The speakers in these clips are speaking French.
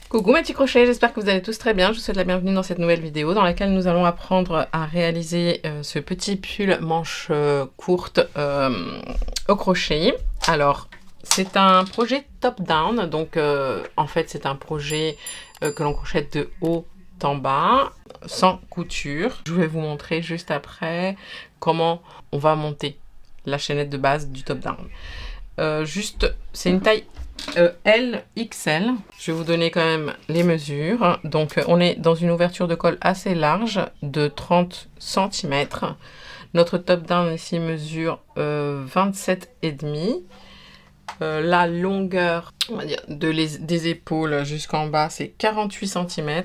Coucou mes petits crochets, j'espère que vous allez tous très bien. Je vous souhaite la bienvenue dans cette nouvelle vidéo dans laquelle nous allons apprendre à réaliser ce petit pull manche courte au crochet. Alors, c'est un projet top-down, donc en fait c'est un projet que l'on crochette de haut en bas, sans couture. Je vais vous montrer juste après comment on va monter la chaînette de base du top-down. C'est une taille L, XL. Je vais vous donner quand même les mesures. Donc, on est dans une ouverture de col assez large de 30 cm. Notre top-down ici mesure 27,5. La longueur, on va dire, des épaules jusqu'en bas, c'est 48 cm.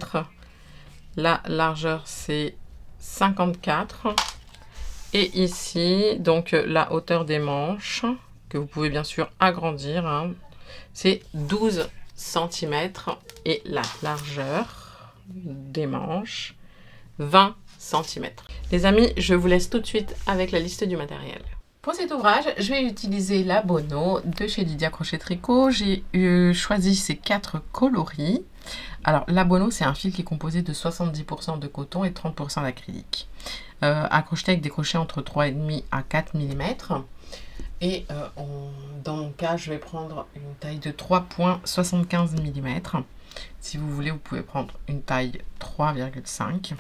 La largeur, c'est 54. Et ici, donc, la hauteur des manches, que vous pouvez bien sûr agrandir, hein, c'est 12 cm et la largeur des manches 20 cm. Les amis, je vous laisse tout de suite avec la liste du matériel. Pour cet ouvrage, je vais utiliser la Bono de chez Lydia Crochet Tricot. J'ai choisi ces 4 coloris. Alors, la Bono, c'est un fil qui est composé de 70% de coton et 30% d'acrylique. À crocheter avec des crochets entre 3,5 à 4 mm. Et dans mon cas, je vais prendre une taille de 3,75 mm. Si vous voulez, vous pouvez prendre une taille 3,5.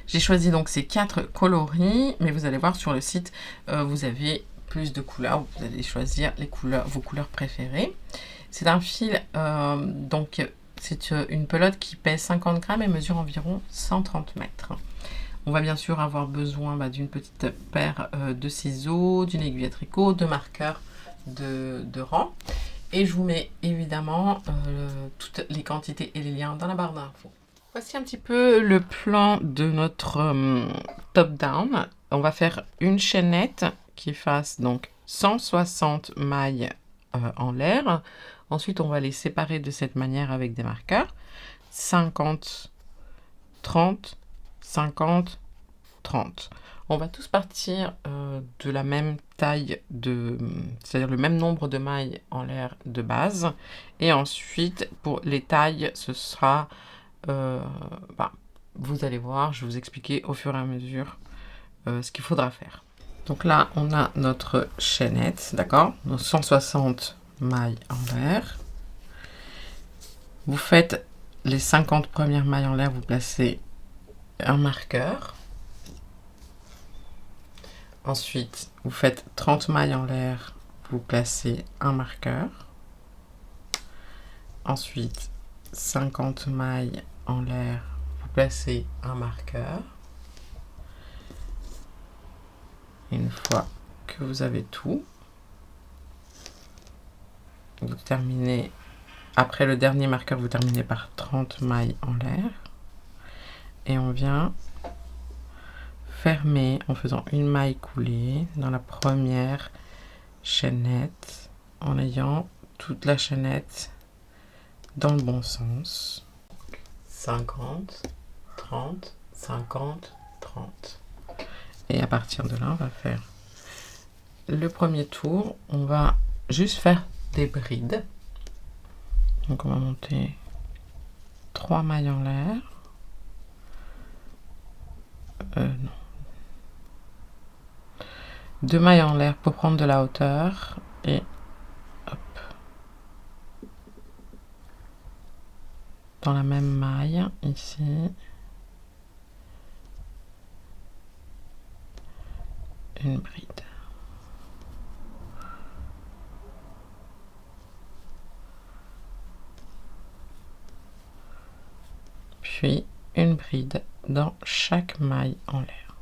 J'ai choisi donc ces 4 coloris, mais vous allez voir sur le site, vous avez plus de couleurs. Vous allez choisir vos couleurs préférées. C'est un fil, donc c'est une pelote qui pèse 50 grammes et mesure environ 130 mètres. On va bien sûr avoir besoin d'une petite paire de ciseaux, d'une aiguille à tricot, de marqueurs de rang. Et je vous mets évidemment toutes les quantités et les liens dans la barre d'infos. Voici un petit peu le plan de notre top-down. On va faire une chaînette qui fasse donc 160 mailles en l'air. Ensuite, on va les séparer de cette manière avec des marqueurs. 50, 30, 50, 30. On va tous partir de la même taille, c'est-à-dire le même nombre de mailles en l'air de base. Et ensuite, pour les tailles, ce sera... vous allez voir, je vais vous expliquer au fur et à mesure ce qu'il faudra faire. Donc là, on a notre chaînette, d'accord? Nos 160 mailles en l'air. Vous faites les 50 premières mailles en l'air, vous placez un marqueur. Ensuite, vous faites 30 mailles en l'air, vous placez un marqueur. Ensuite, 50 mailles en l'air, vous placez un marqueur. Une fois que vous avez tout, vous terminez, après le dernier marqueur, vous terminez par 30 mailles en l'air. Et on vient fermer en faisant une maille coulée dans la première chaînette en ayant toute la chaînette dans le bon sens. 50, 30, 50, 30. Et à partir de là, on va faire le premier tour. On va juste faire des brides. Donc on va monter 3 mailles en l'air. Non. 2 mailles en l'air pour prendre de la hauteur et hop. Dans la même maille, ici. Une bride. Puis une bride dans chaque maille en l'air.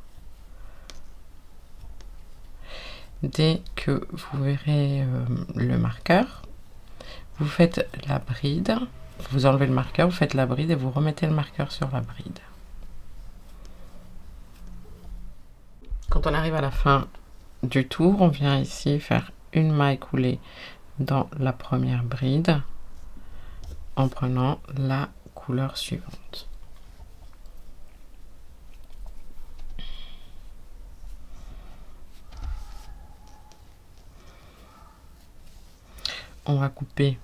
Dès que vous verrez le marqueur, vous faites la bride, vous enlevez le marqueur, vous faites la bride et vous remettez le marqueur sur la bride. Quand on arrive à la fin du tour, on vient ici faire une maille coulée dans la première bride en prenant la couleur suivante. On va couper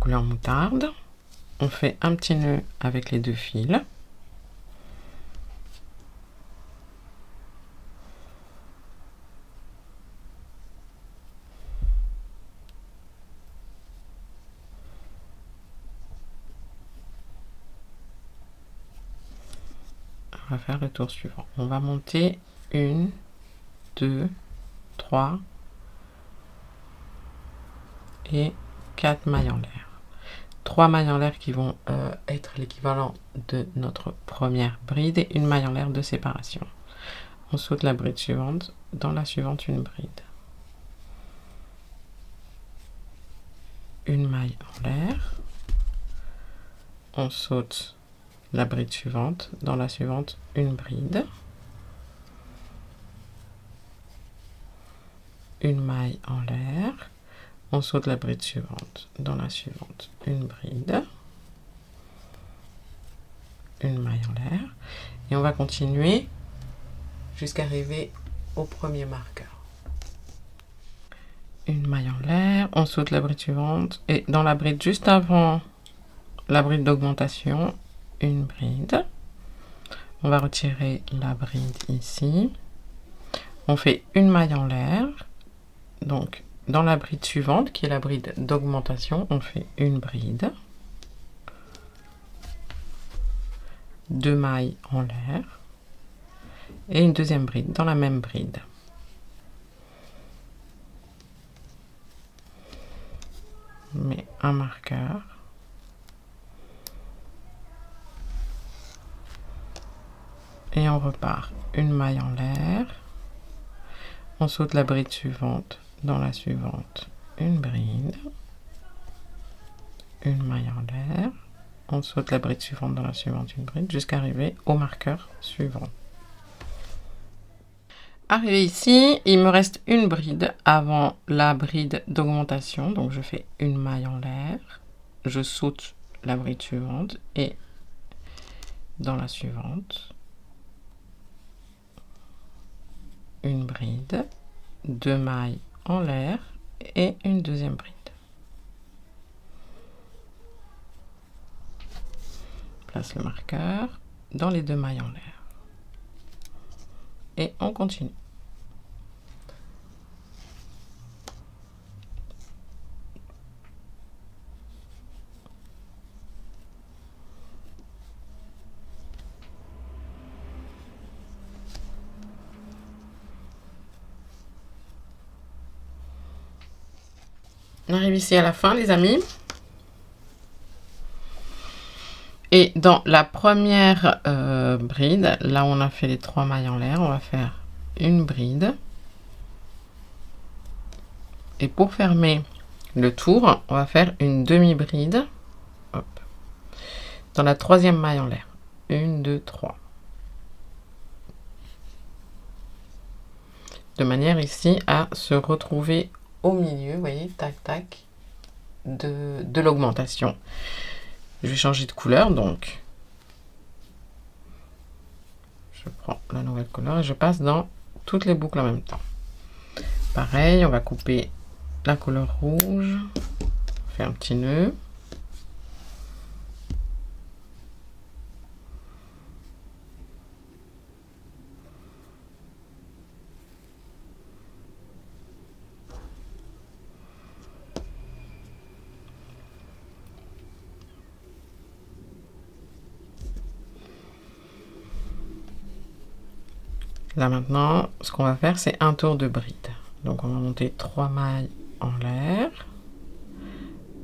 couleur moutarde. On fait un petit nœud avec les 2 fils. On va faire le tour suivant. On va monter 1, 2, 3 et 4 mailles en l'air. 3 mailles en l'air qui vont être l'équivalent de notre première bride et une maille en l'air de séparation. On saute la bride suivante, dans la suivante une bride. Une maille en l'air. On saute la bride suivante, dans la suivante une bride. Une maille en l'air. On saute la bride suivante, dans la suivante une bride. Une maille en l'air. Et on va continuer jusqu'à arriver au premier marqueur. Une maille en l'air, on saute la bride suivante et dans la bride juste avant la bride d'augmentation, une bride. On va retirer la bride ici. On fait une maille en l'air. Donc dans la bride suivante qui est la bride d'augmentation, on fait une bride. 2 mailles en l'air. Et une deuxième bride dans la même bride. On met un marqueur. Et on repart une maille en l'air. On saute la bride suivante, dans la suivante, une bride. Une maille en l'air. On saute la bride suivante, dans la suivante, une bride, jusqu'à arriver au marqueur suivant. Arrivé ici, il me reste une bride avant la bride d'augmentation. Donc je fais une maille en l'air, je saute la bride suivante et dans la suivante, une bride, 2 mailles en l'air et une deuxième bride. Place le marqueur dans les 2 mailles en l'air. Et on continue. On arrive ici à la fin, les amis. Et dans la première bride, là où on a fait les 3 mailles en l'air, on va faire une bride. Et pour fermer le tour, on va faire une demi-bride. Dans la troisième maille en l'air. 1, 2, 3. De manière ici à se retrouver au milieu, vous voyez, tac, tac, de l'augmentation. Je vais changer de couleur, donc je prends la nouvelle couleur et je passe dans toutes les boucles en même temps. Pareil, on va couper la couleur rouge, on fait un petit nœud. Là maintenant, ce qu'on va faire, c'est un tour de bride. Donc on va monter 3 mailles en l'air.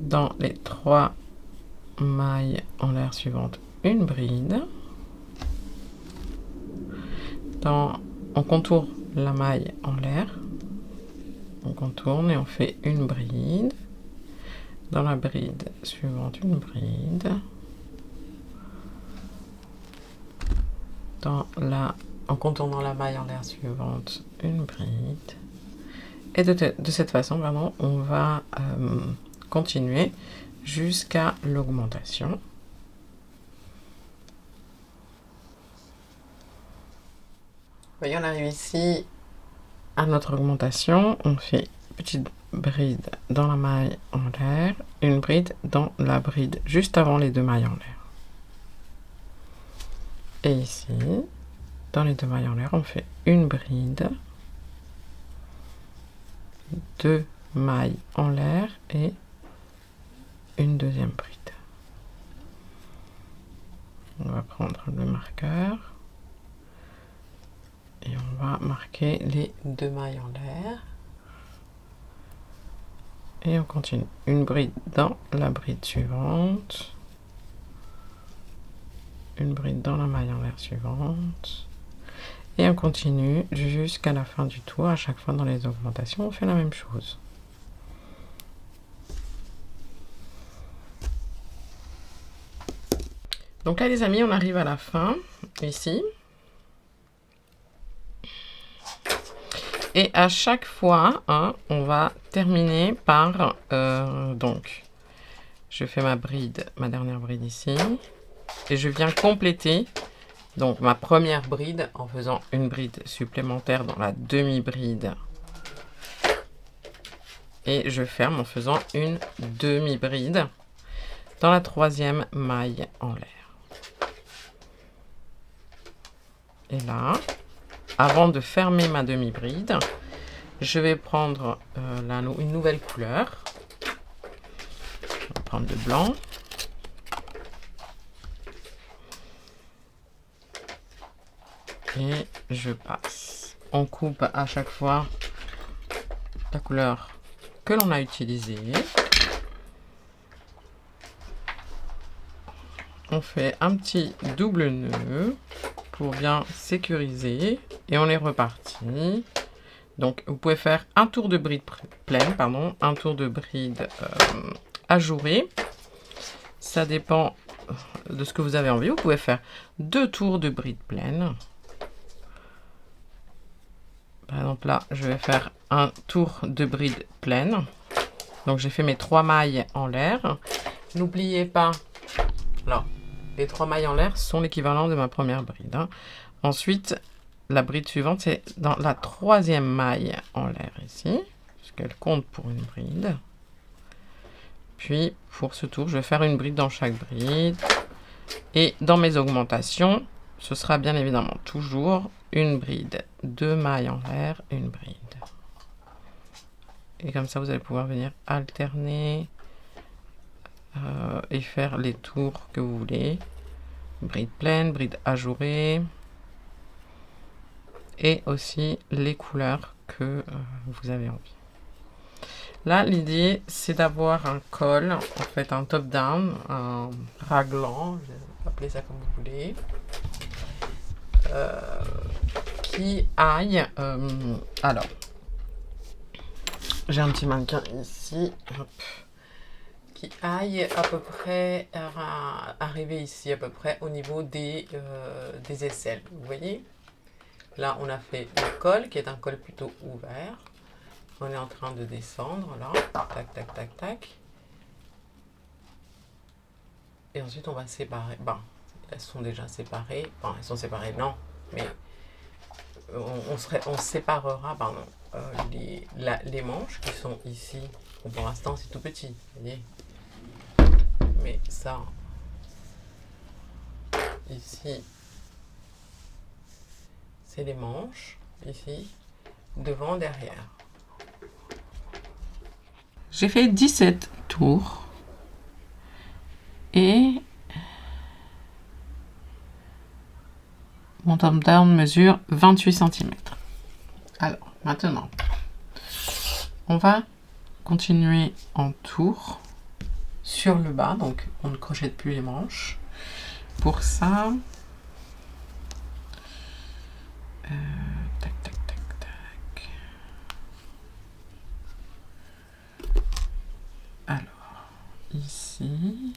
Dans les 3 mailles en l'air suivantes, une bride. On contourne la maille en l'air. On contourne et on fait une bride. Dans la bride suivante, une bride. En contournant la maille en l'air suivante, une bride. Et de cette façon, vraiment, on va continuer jusqu'à l'augmentation. Vous voyez, on arrive ici à notre augmentation. On fait une petite bride dans la maille en l'air, une bride dans la bride juste avant les deux mailles en l'air. Et ici, dans les deux mailles en l'air, on fait une bride, deux mailles en l'air et une deuxième bride. On va prendre le marqueur et on va marquer les deux mailles en l'air. Et on continue. Une bride dans la bride suivante. Une bride dans la maille en l'air suivante. Et on continue jusqu'à la fin du tour. À chaque fois dans les augmentations, on fait la même chose. Donc là les amis, on arrive à la fin, ici. Et à chaque fois, hein, on va terminer par... donc, je fais ma bride, ma dernière bride ici. Et je viens compléter donc ma première bride en faisant une bride supplémentaire dans la demi-bride. Et je ferme en faisant une demi-bride dans la troisième maille en l'air. Et là, avant de fermer ma demi-bride, je vais prendre une nouvelle couleur. Je vais prendre le blanc. Et je passe. On coupe à chaque fois la couleur que l'on a utilisée. On fait un petit double nœud pour bien sécuriser et on est reparti. Donc vous pouvez faire un tour de bride pleine, pardon, un tour de bride ajourée. Ça dépend de ce que vous avez envie. Vous pouvez faire 2 tours de bride pleine. Par exemple là, je vais faire un tour de bride pleine. Donc j'ai fait mes 3 mailles en l'air. N'oubliez pas, là, les 3 mailles en l'air sont l'équivalent de ma première bride. Hein. Ensuite, la bride suivante, c'est dans la troisième maille en l'air ici, puisqu'elle compte pour une bride. Puis pour ce tour, je vais faire une bride dans chaque bride. Et dans mes augmentations, ce sera bien évidemment toujours une bride, 2 mailles en l'air, une bride. Et comme ça, vous allez pouvoir venir alterner et faire les tours que vous voulez. Bride pleine, bride ajourée. Et aussi les couleurs que vous avez envie. Là, l'idée, c'est d'avoir un col, en fait un top-down, un raglan, je vais appeler ça comme vous voulez, qui aille... alors, j'ai un petit mannequin ici, hop, qui aille à peu près, arriver ici à peu près au niveau des aisselles, vous voyez. Là, on a fait le col, qui est un col plutôt ouvert. On est en train de descendre, là. Tac, tac, tac, tac. Et ensuite, on va séparer. Bon, elles sont déjà séparées. Enfin, elles sont séparées, non. Mais on séparera, pardon, les manches qui sont ici. Bon, pour l'instant, c'est tout petit, vous voyez. Mais ça, ici, c'est les manches, ici, devant, derrière. J'ai fait 17 tours et mon top-down mesure 28 cm. Alors, maintenant, on va continuer en tour sur le bas, donc on ne crochette plus les manches. Pour ça, tac, tac, tac, tac. Alors, ici,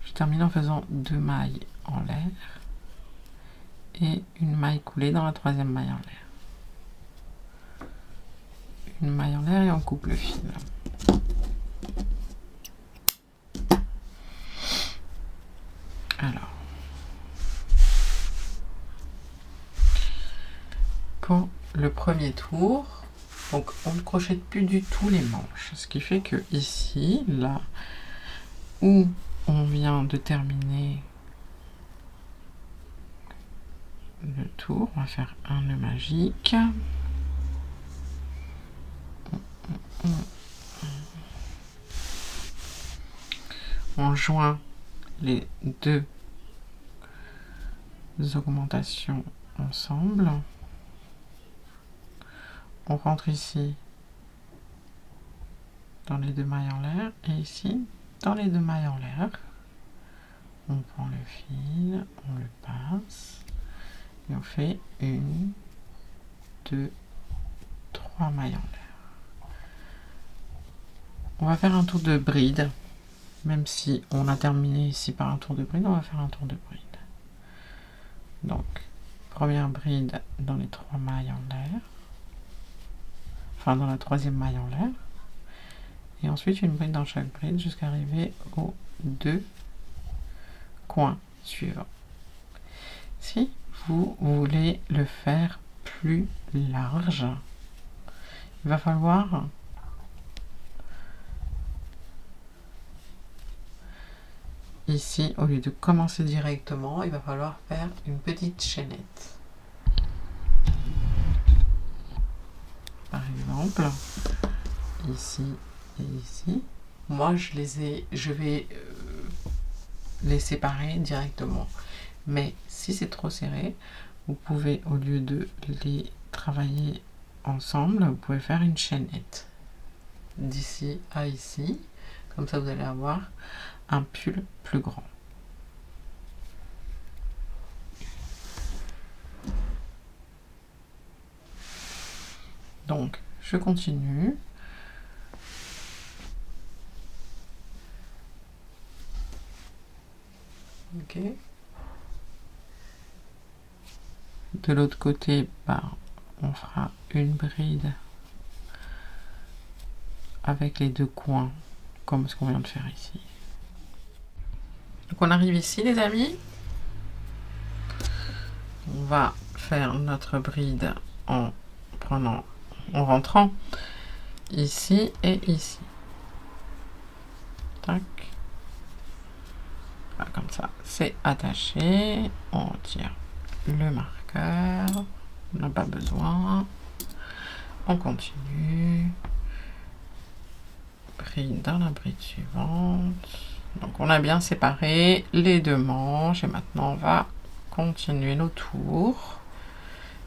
je termine en faisant 2 mailles en l'air et une maille coulée dans la troisième maille en l'air. une maille en l'air et on coupe le fil. Alors, pour le premier tour, donc on ne crochette plus du tout les manches, ce qui fait que ici, là où on vient de terminer le tour, on va faire un nœud magique. On joint les deux augmentations ensemble. On rentre ici dans les deux mailles en l'air et ici dans les deux mailles en l'air. On prend le fil, on le passe et on fait 1, 2, 3 mailles en l'air. On va faire un tour de bride, même si on a terminé ici par un tour de bride, on va faire un tour de bride. Donc, première bride dans les 3 mailles en l'air, enfin dans la troisième maille en l'air, et ensuite une bride dans chaque bride jusqu'à arriver aux 2 coins suivants. Si vous voulez le faire plus large, il va falloir ici, au lieu de commencer directement, il va falloir faire une petite chaînette. Par exemple, ici et ici. Moi, je vais les séparer directement. Mais si c'est trop serré, vous pouvez, au lieu de les travailler ensemble, vous pouvez faire une chaînette. D'ici à ici. Comme ça, vous allez avoir un pull plus grand. Donc, je continue. Ok. De l'autre côté, on fera une bride avec les deux coins, comme ce qu'on vient de faire ici. Donc on arrive ici, les amis. On va faire notre bride en rentrant ici et ici. Tac. Voilà, comme ça, c'est attaché. On retire le marqueur. On n'a pas besoin. On continue. Bride dans la bride suivante. Donc on a bien séparé les deux manches et maintenant on va continuer nos tours.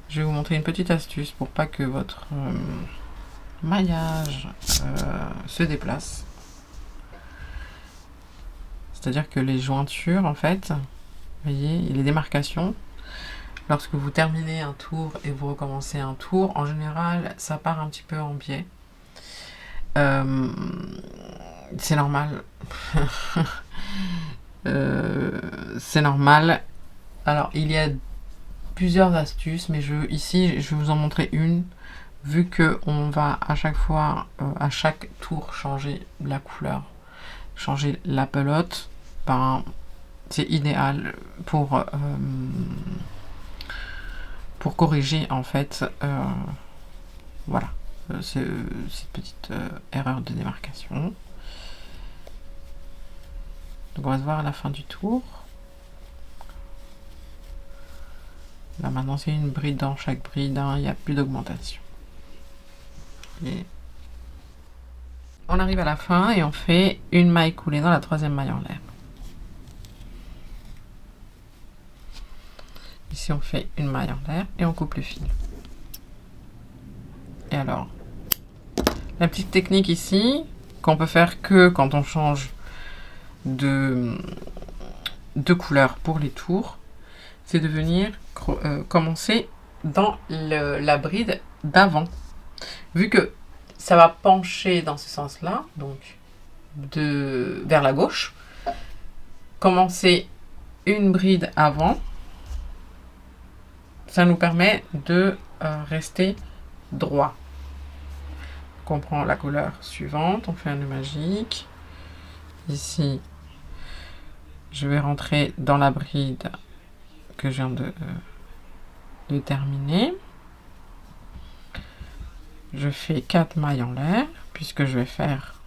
Je vais vous montrer une petite astuce pour pas que votre maillage se déplace. C'est-à-dire que les jointures, en fait, vous voyez, les démarcations, lorsque vous terminez un tour et vous recommencez un tour, en général, ça part un petit peu en biais. C'est normal. C'est normal. Alors, il y a plusieurs astuces, mais ici, je vais vous en montrer une. Vu que on va à chaque fois, à chaque tour, changer la couleur, changer la pelote, c'est idéal pour corriger, en fait, voilà, cette petite erreur de démarcation. Donc on va se voir à la fin du tour. Là maintenant c'est une bride dans chaque bride, hein, il n'y a plus d'augmentation. Et on arrive à la fin et on fait une maille coulée dans la troisième maille en l'air. Ici on fait une maille en l'air et on coupe le fil. Et alors, la petite technique ici, qu'on peut faire que quand on change de couleur pour les tours, c'est de venir commencer dans la bride d'avant. Vu que ça va pencher dans ce sens-là, donc vers la gauche, commencer une bride avant, ça nous permet de rester droit. qu'on prend la couleur suivante, on fait un nœud magique. Ici, je vais rentrer dans la bride que je viens de terminer. Je fais 4 mailles en l'air, puisque je vais faire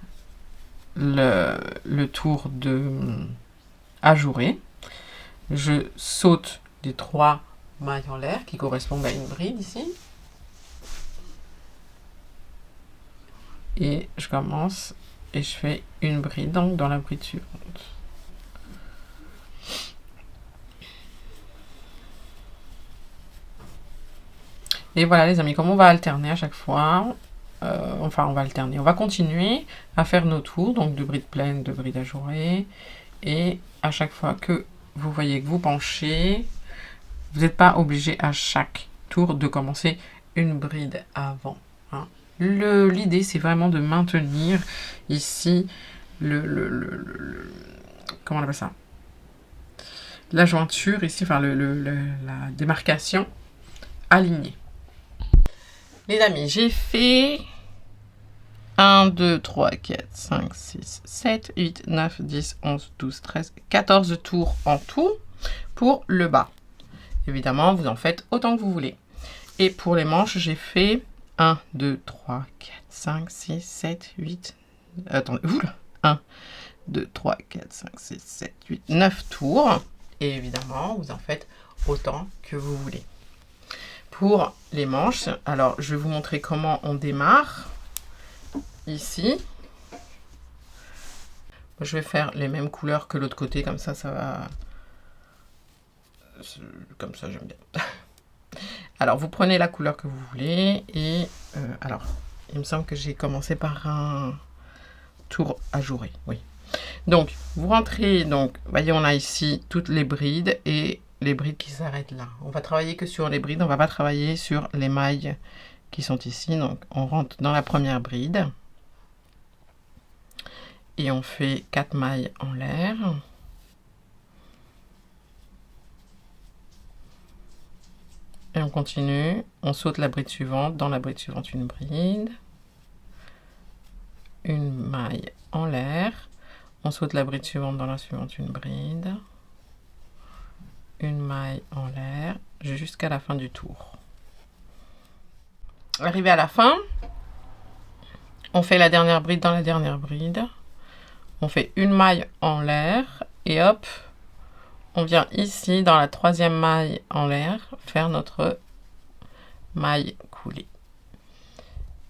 le tour de ajouré. Je saute les 3 mailles en l'air qui correspondent à une bride ici. Et je commence et je fais une bride donc dans la bride suivante. Et voilà les amis, comme on va alterner à chaque fois, on va continuer à faire nos tours, donc de bride pleine, de bride ajourée. Et à chaque fois que vous voyez que vous penchez, vous n'êtes pas obligé à chaque tour de commencer une bride avant. Hein. L'idée, c'est vraiment de maintenir ici comment on appelle ça? La jointure ici, enfin la démarcation alignée. Les amis, j'ai fait 1, 2, 3, 4, 5, 6, 7, 8, 9, 10, 11, 12, 13, 14 tours en tout pour le bas. Évidemment, vous en faites autant que vous voulez. Et pour les manches, j'ai fait 1, 2, 3, 4, 5, 6, 7, 8... Attendez, oula 1, 2, 3, 4, 5, 6, 7, 8, 9 tours. Et évidemment, vous en faites autant que vous voulez. Pour les manches, alors je vais vous montrer comment on démarre. Ici, je vais faire les mêmes couleurs que l'autre côté, comme ça va... Comme ça, j'aime bien. Alors, vous prenez la couleur que vous voulez et... alors, il me semble que j'ai commencé par un tour ajouré, oui. Donc, vous rentrez, donc, voyez, on a ici toutes les brides et les brides qui s'arrêtent là. On va travailler que sur les brides, on va pas travailler sur les mailles qui sont ici. Donc, on rentre dans la première bride et on fait 4 mailles en l'air. Et on continue, on saute la bride suivante, dans la bride suivante une bride, une maille en l'air, on saute la bride suivante, dans la suivante une bride, une maille en l'air, jusqu'à la fin du tour. Arrivé à la fin, on fait la dernière bride dans la dernière bride, on fait une maille en l'air et hop, on vient ici dans la troisième maille en l'air faire notre maille coulée.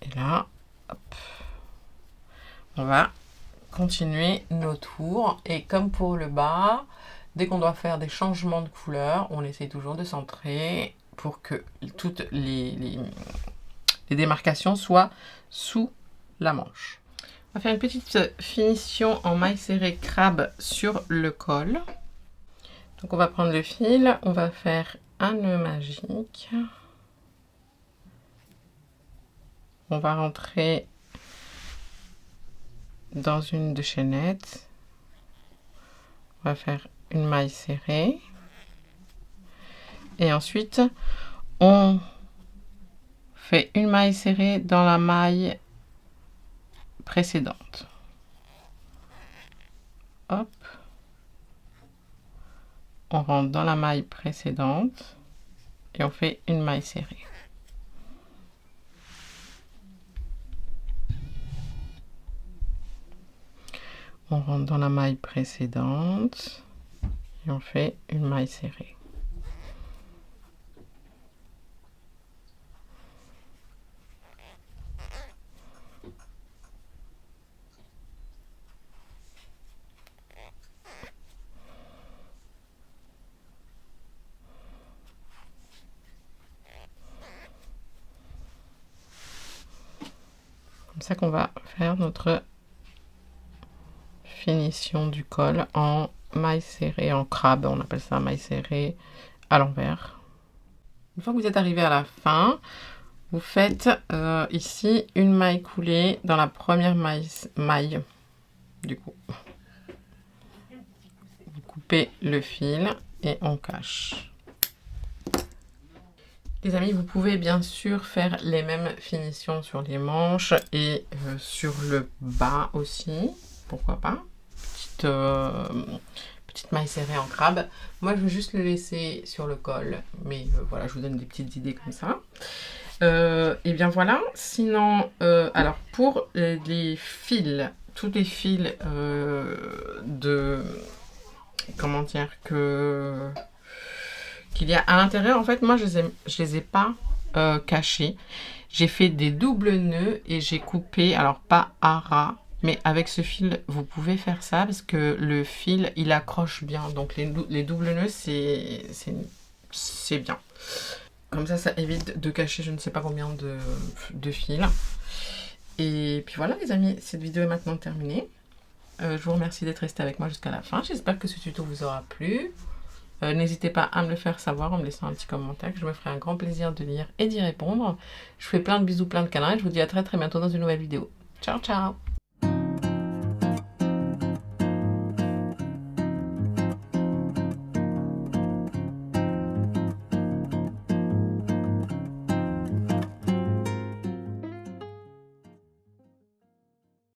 Et là, hop, on va continuer nos tours. Et comme pour le bas, dès qu'on doit faire des changements de couleur, on essaie toujours de centrer pour que toutes les démarcations soient sous la manche. On va faire une petite finition en maille serrée crabe sur le col. Donc on va prendre le fil, on va faire un nœud magique. On va rentrer dans une de chaînettes. On va faire une maille serrée. Et ensuite, on fait une maille serrée dans la maille précédente. Hop. On rentre dans la maille précédente et on fait une maille serrée. On rentre dans la maille précédente et on fait une maille serrée. Comme ça qu'on va faire notre finition du col en maille serrée, en crabe, on appelle ça maille serrée à l'envers. Une fois que vous êtes arrivé à la fin, vous faites ici une maille coulée dans la première maille du coup. Vous coupez le fil et on cache. Les amis, vous pouvez bien sûr faire les mêmes finitions sur les manches et sur le bas aussi. Pourquoi pas? Petite maille serrée en crabe. Moi, je veux juste le laisser sur le col. Mais voilà, je vous donne des petites idées comme ça. Et bien voilà. Sinon, alors pour les fils, tous les fils comment dire qu'il y a à l'intérieur, en fait, moi, je les ai pas cachés. J'ai fait des doubles nœuds et j'ai coupé, alors pas à ras, mais avec ce fil, vous pouvez faire ça parce que le fil, il accroche bien. Donc les doubles nœuds, c'est bien. Comme ça évite de cacher je ne sais pas combien de fils. Et puis voilà les amis, cette vidéo est maintenant terminée. Je vous remercie d'être resté avec moi jusqu'à la fin. J'espère que ce tuto vous aura plu. N'hésitez pas à me le faire savoir en me laissant un petit commentaire, que je me ferai un grand plaisir de lire et d'y répondre. Je vous fais plein de bisous, plein de câlins et je vous dis à très bientôt dans une nouvelle vidéo. Ciao ciao!